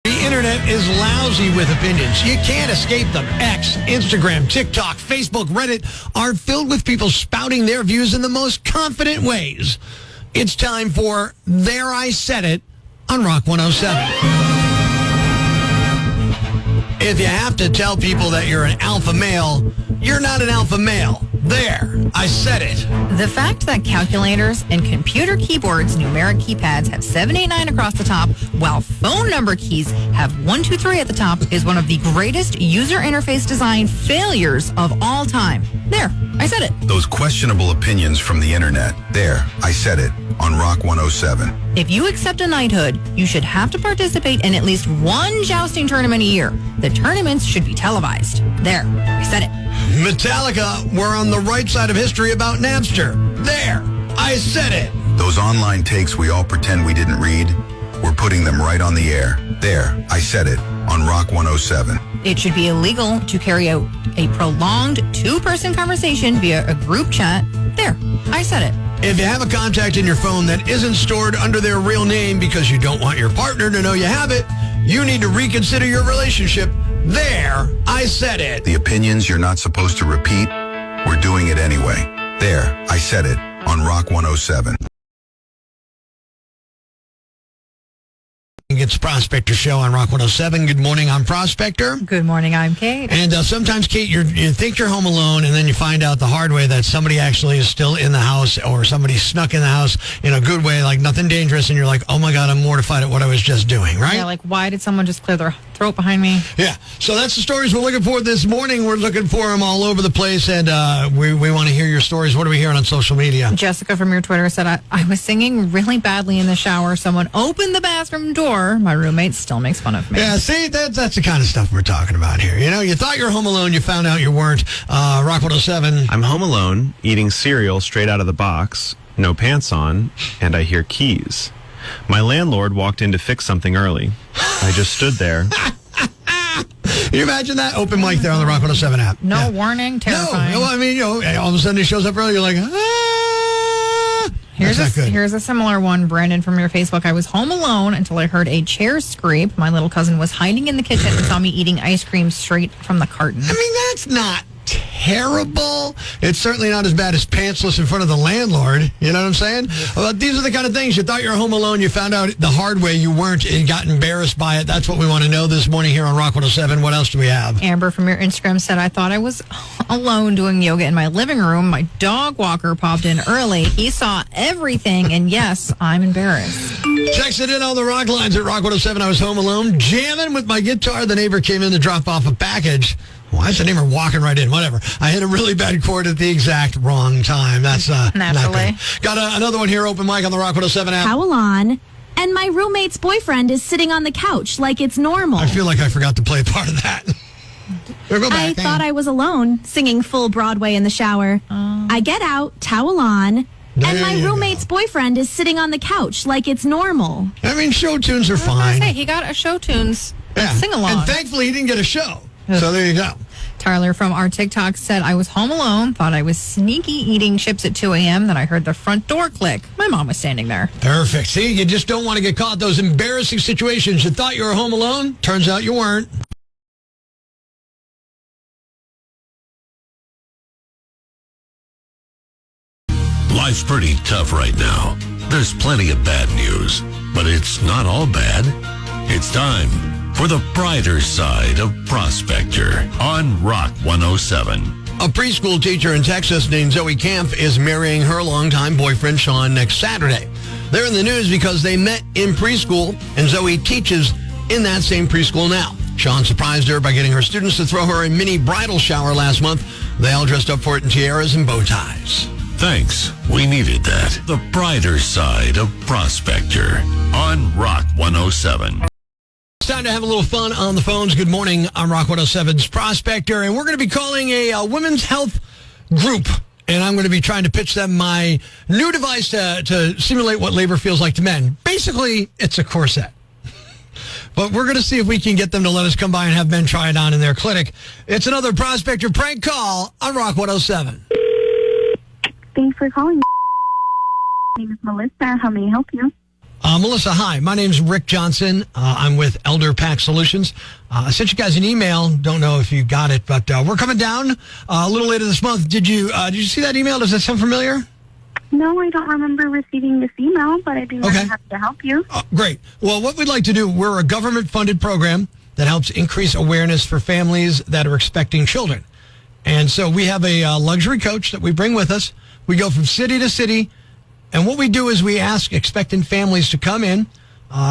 The internet is lousy with opinions. You can't escape them. X, Instagram, TikTok, Facebook, Reddit are filled with people spouting their views in the most confident ways. It's time for There I Said It on Rock 107. If you have to tell people that you're an alpha male, you're not an alpha male. There, I said it. The fact that calculators and computer keyboards' numeric keypads have 789 across the top, while phone number keys have 123 at the top, is one of the greatest user interface design failures of all time. There, I said it. Those questionable opinions from the internet. There, I said it on Rock 107. If you accept a knighthood, you should have to participate in at least one jousting tournament a year. The tournaments should be televised. There, I said it. Metallica were on the right side of history about Napster. There, I said it. Those online takes we all pretend we didn't read, we're putting them right on the air. There, I said it on Rock 107. It should be illegal to carry out a prolonged two-person conversation via a group chat. There, I said it. If you have a contact in your phone that isn't stored under their real name because you don't want your partner to know you have it, you need to reconsider your relationship. There, I said it. The opinions you're not supposed to repeat, we're doing it anyway. There, I said it on Rock 107. It's Prospector Show on Rock 107. Good morning, I'm Prospector. Good morning, I'm Kate. And sometimes, Kate, you think you're home alone, and then you find out the hard way that somebody actually is still in the house, or somebody snuck in the house in a good way, like nothing dangerous, and you're like, oh my God, I'm mortified at what I was just doing, right? Yeah, like, why did someone just clear their throat behind me? Yeah, so that's the stories we're looking for this morning. We're looking for them all over the place, and we want to hear your stories. What are we hearing on social media? Jessica from your Twitter said, I was singing really badly in the shower. Someone opened the bathroom door. My roommate still makes fun of me. Yeah, see, that's the kind of stuff we're talking about here. You know, you thought you were home alone, you found out you weren't. Rock 107. I'm home alone, eating cereal straight out of the box, no pants on, and I hear keys. My landlord walked in to fix something early. I just stood there. Can you imagine that? Open mic there on the Rock 107 app. No warning, terrifying. No, I mean, you know, all of a sudden he shows up early, you're like, Here's a similar one, Brandon, from your Facebook. I was home alone until I heard a chair scrape. My little cousin was hiding in the kitchen and saw me eating ice cream straight from the carton. I mean, that's not terrible. It's certainly not as bad as pantsless in front of the landlord. You know what I'm saying? Well, these are the kind of things you thought you were home alone. You found out the hard way you weren't and got embarrassed by it. That's what we want to know this morning here on Rock 107. What else do we have? Amber from your Instagram said, I thought I was alone doing yoga in my living room. My dog walker popped in early. He saw everything, and yes, I'm embarrassed. Text it in on the rock lines at Rock 107. I was home alone, jamming with my guitar. The neighbor came in to drop off a package. Why is the neighbor walking right in? Whatever. I hit a really bad chord at the exact wrong time. That's naturally. Not good. Got another one here, open mic on the Rock 107 app. Towel on, and my roommate's boyfriend is sitting on the couch like it's normal. I feel like I forgot to play part of that. I thought I was alone, singing full Broadway in the shower. I get out, towel on, and my roommate's boyfriend is sitting on the couch like it's normal. I mean, show tunes are I was fine. gonna say, he got a show tunes sing-along. And thankfully, he didn't get a show. So there you go. Tyler from our TikTok said, I was home alone, thought I was sneaky eating chips at 2 a.m., then I heard the front door click. My mom was standing there. Perfect. See, you just don't want to get caught those embarrassing situations. You thought you were home alone. Turns out you weren't. Life's pretty tough right now. There's plenty of bad news, but it's not all bad. It's time for the brighter side of Prospector on Rock 107. A preschool teacher in Texas named Zoe Camp is marrying her longtime boyfriend, Sean, next Saturday. They're in the news because they met in preschool, and Zoe teaches in that same preschool now. Sean surprised her by getting her students to throw her a mini bridal shower last month. They all dressed up for it in tiaras and bow ties. Thanks. We needed that. The brighter side of Prospector on Rock 107. It's time to have a little fun on the phones. Good morning. I'm Rock 107's Prospector, and we're going to be calling a women's health group, and I'm going to be trying to pitch them my new device to simulate what labor feels like to men. Basically, it's a corset. But we're going to see if we can get them to let us come by and have men try it on in their clinic. It's another Prospector prank call on Rock 107. Thanks for calling. My name is Melissa. How may I help you? Melissa, hi. My name's Rick Johnson. I'm with Elder Pack Solutions. I sent you guys an email. Don't know if you got it, but we're coming down a little later this month. Did you see that email? Does that sound familiar? No, I don't remember receiving this email, but I'd be more than happy to help you. Great. Well, what we'd like to do, we're a government-funded program that helps increase awareness for families that are expecting children. And so we have a luxury coach that we bring with us. We go from city to city. And what we do is we ask expectant families to come in.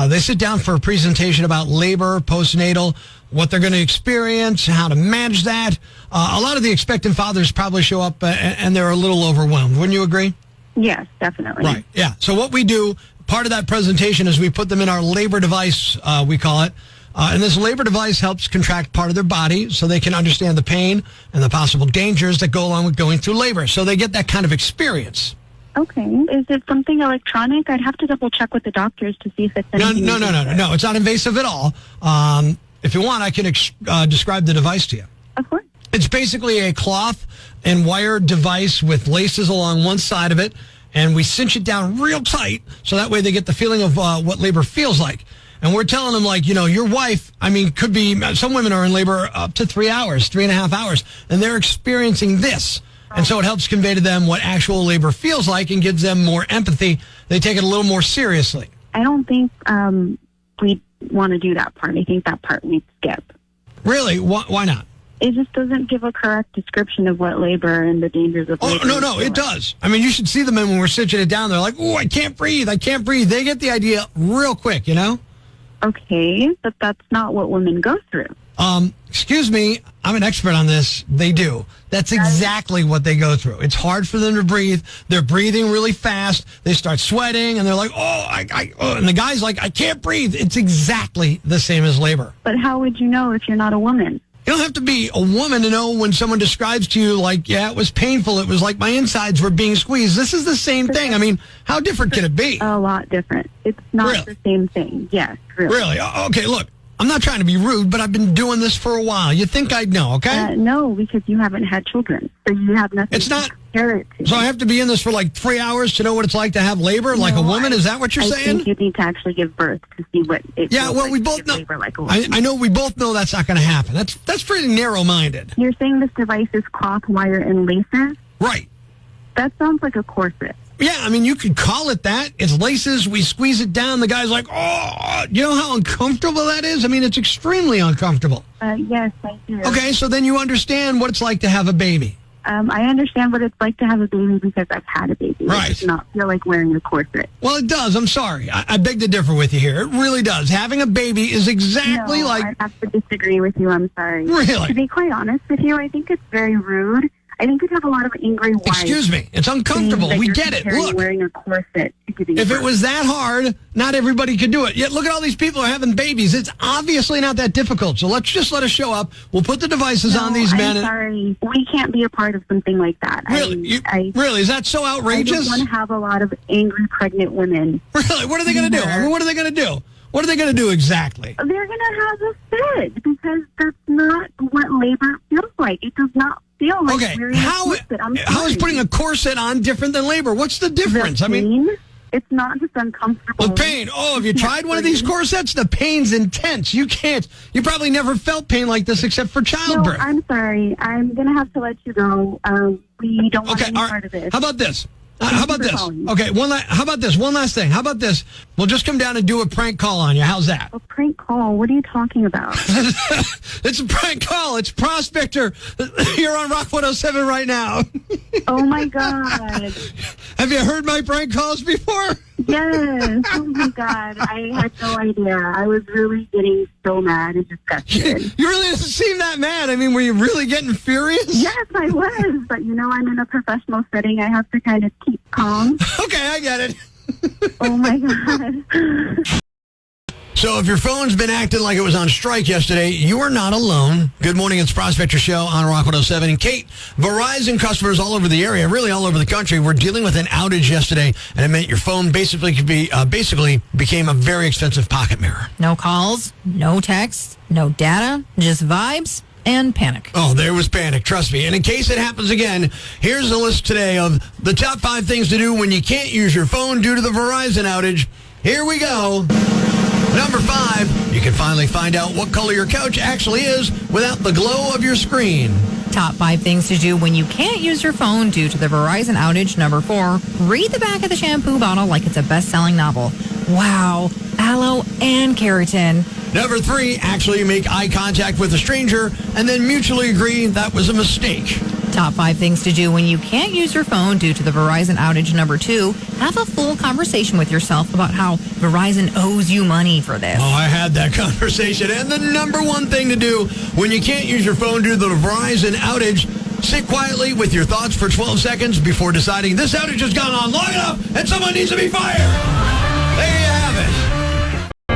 They sit down for a presentation about labor, postnatal, what they're going to experience, how to manage that. A lot of the expectant fathers probably show up and they're a little overwhelmed. Wouldn't you agree? Yes, definitely. Right, yeah. So what we do, part of that presentation is we put them in our labor device, we call it. And this labor device helps contract part of their body so they can understand the pain and the possible dangers that go along with going through labor. So they get that kind of experience. Okay. Is it something electronic? I'd have to double check with the doctors to see if it's anything. No. It's not invasive at all. If you want, I can describe the device to you. Of course. It's basically a cloth and wire device with laces along one side of it, and we cinch it down real tight so that way they get the feeling of what labor feels like. And we're telling them, like, your wife, could be, some women are in labor up to 3 hours, 3.5 hours, and they're experiencing this. And so it helps convey to them what actual labor feels like and gives them more empathy. They take it a little more seriously. I don't think we want to do that part. I think that part we'd skip. Really? Why not? It just doesn't give a correct description of what labor and the dangers of labor. Oh, no, it does. You should see the men when we're cinching it down. They're like, oh, I can't breathe. They get the idea real quick, Okay, but that's not what women go through. Excuse me, I'm an expert on this. They do. That's exactly what they go through. It's hard for them to breathe. They're breathing really fast. They start sweating, and they're like, and the guy's like, I can't breathe. It's exactly the same as labor. But how would you know if you're not a woman? You don't have to be a woman to know when someone describes to you, like, yeah, it was painful. It was like my insides were being squeezed. This is the same thing. How different can it be? A lot different. It's not the same thing. Yes, really. Really? Okay, look. I'm not trying to be rude, but I've been doing this for a while. You think I'd know, okay? No, because you haven't had children, so you have nothing to compare it to. So I have to be in this for like 3 hours to know what it's like to have labor like a woman? Is that what you're saying? I think you need to actually give birth to see what it feels like we both know. Labor like a woman. I know we both know that's not going to happen. That's pretty narrow-minded. You're saying this device is cloth, wire, and laces? Right. That sounds like a corset. Yeah, you could call it that. It's laces. We squeeze it down. The guy's like, oh, you know how uncomfortable that is? It's extremely uncomfortable. Yes, I do. Okay, so then you understand what it's like to have a baby. I understand what it's like to have a baby because I've had a baby. Right. It does not feel like wearing a corset. Well, it does. I'm sorry. I beg to differ with you here. It really does. Having a baby is exactly like... I have to disagree with you. I'm sorry. Really? To be quite honest with you, I think it's very rude. I think you'd have a lot of angry wives. Excuse me. It's uncomfortable. We get it. Look. Wearing a corset to giving if birth. It was that hard, not everybody could do it. Yet look at all these people who are having babies. It's obviously not that difficult. So let's just let us show up. We'll put the devices on these men. I'm sorry. We can't be a part of something like that. Really? Really? Is that so outrageous? I don't want to have a lot of angry pregnant women. Really? What are they going to do? What are they going to do? What are they going to do exactly? They're going to have a fit because that's not what labor feels like. It does not feel like wearing a corset. How is putting a corset on different than labor? What's the difference? The pain, it's not just uncomfortable. The pain. Oh, have you tried one of these corsets? The pain's intense. You probably never felt pain like this except for childbirth. No, I'm sorry. I'm going to have to let you go. We don't want any part of this. How about this? How about this? Okay, how about this? One last thing. How about this? We'll just come down and do a prank call on you. How's that? A prank call? What are you talking about? It's a prank call. It's Prospector. You're on Rock 107 right now. Oh, my God. Have you heard my prank calls before? Yes. Oh, my God. I had no idea. I was really getting so mad and disgusted. You really didn't seem that mad. Were you really getting furious? Yes, I was. But, I'm in a professional setting. I have to kind of keep calm. Okay, I get it. Oh, my God. So if your phone's been acting like it was on strike yesterday, you are not alone. Good morning, it's Prospector Show on Rock 107. And Kate, Verizon customers all over the area, really all over the country, were dealing with an outage yesterday, and it meant your phone basically became a very expensive pocket mirror. No calls, no texts, no data, just vibes and panic. Oh, there was panic, trust me. And in case it happens again, here's a list today of the top 5 things to do when you can't use your phone due to the Verizon outage. Here we go. Number 5, you can finally find out what color your couch actually is without the glow of your screen. Top 5 things to do when you can't use your phone due to the Verizon outage. Number 4, read the back of the shampoo bottle like it's a best-selling novel. Wow, aloe and keratin. Number 3, actually make eye contact with a stranger and then mutually agree that was a mistake. Top 5 things to do when you can't use your phone due to the Verizon outage. Number 2, have a full conversation with yourself about how Verizon owes you money for this. Oh, I had that conversation. And the number 1 thing to do when you can't use your phone due to the Verizon outage, sit quietly with your thoughts for 12 seconds before deciding this outage has gone on long enough and someone needs to be fired. There you have it.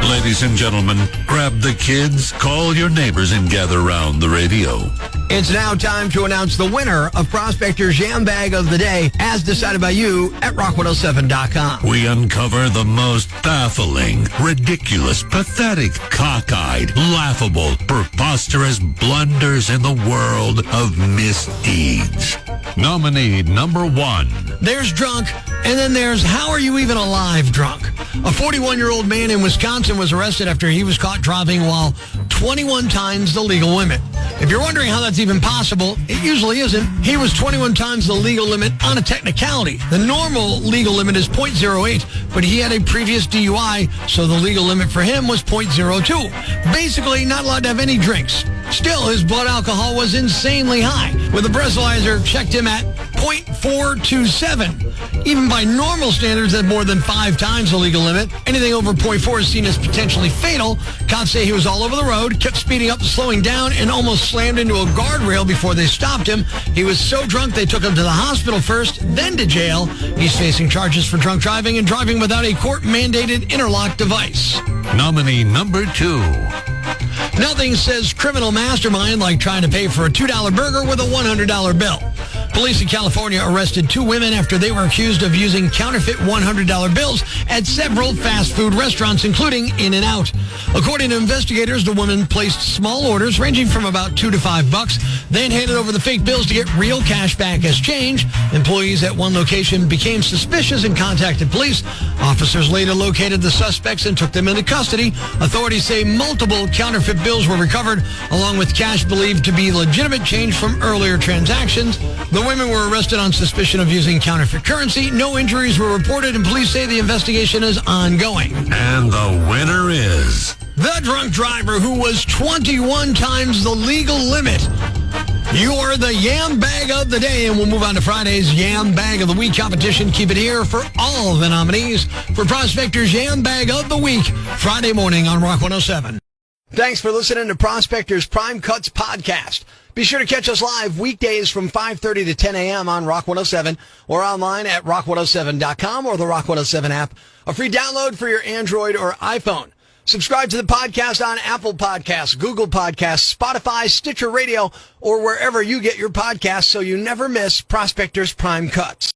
Ladies and gentlemen, grab the kids, call your neighbors, and gather around the radio. It's now time to announce the winner of Prospector's Jam Bag of the Day, as decided by you at rock107.com. We uncover the most baffling, ridiculous, pathetic, cockeyed, laughable, preposterous blunders in the world of misdeeds. Nominee number 1. There's drunk, and then there's how are you even alive drunk? A 41-year-old man in Wisconsin was arrested after he was caught driving while 21 times the legal limit. If you're wondering how that's even possible, it usually isn't. He was 21 times the legal limit on a technicality. The normal legal limit is 0.08, but he had a previous DUI, so the legal limit for him was 0.02. Basically, not allowed to have any drinks. Still, his blood alcohol was insanely high, with a breathalyzer checked him at 0.427. Even by normal standards, that's more than 5 times the legal limit. Anything over 0.4 is seen as potentially fatal. Cops say he was all over the road, kept speeding up, slowing down, and almost slammed into a guardrail before they stopped him. He was so drunk they took him to the hospital first, then to jail. He's facing charges for drunk driving and driving without a court-mandated interlock device. Nominee number 2. Nothing says criminal mastermind like trying to pay for a $2 burger with a $100 bill. Police in California arrested 2 women after they were accused of using counterfeit $100 bills at several fast food restaurants, including In-N-Out. According to investigators, the women placed small orders ranging from about $2 to $5, then handed over the fake bills to get real cash back as change. Employees at one location became suspicious and contacted police. Officers later located the suspects and took them into custody. Authorities say multiple counterfeit bills were recovered, along with cash believed to be legitimate change from earlier transactions. The women were arrested on suspicion of using counterfeit currency. No injuries were reported, and police say the investigation is ongoing. And the winner is the drunk driver who was 21 times the legal limit. You are the Yam Bag of the Day, and we'll move on to Friday's Yam Bag of the Week competition. Keep it here for all the nominees for Prospector's Yam Bag of the Week, Friday morning on Rock 107. Thanks for listening to Prospector's Prime Cuts podcast. Be sure to catch us live weekdays from 5:30 to 10 a.m. on Rock 107 or online at rock107.com or the Rock 107 app, a free download for your Android or iPhone. Subscribe to the podcast on Apple Podcasts, Google Podcasts, Spotify, Stitcher Radio, or wherever you get your podcasts so you never miss Prospector's Prime Cuts.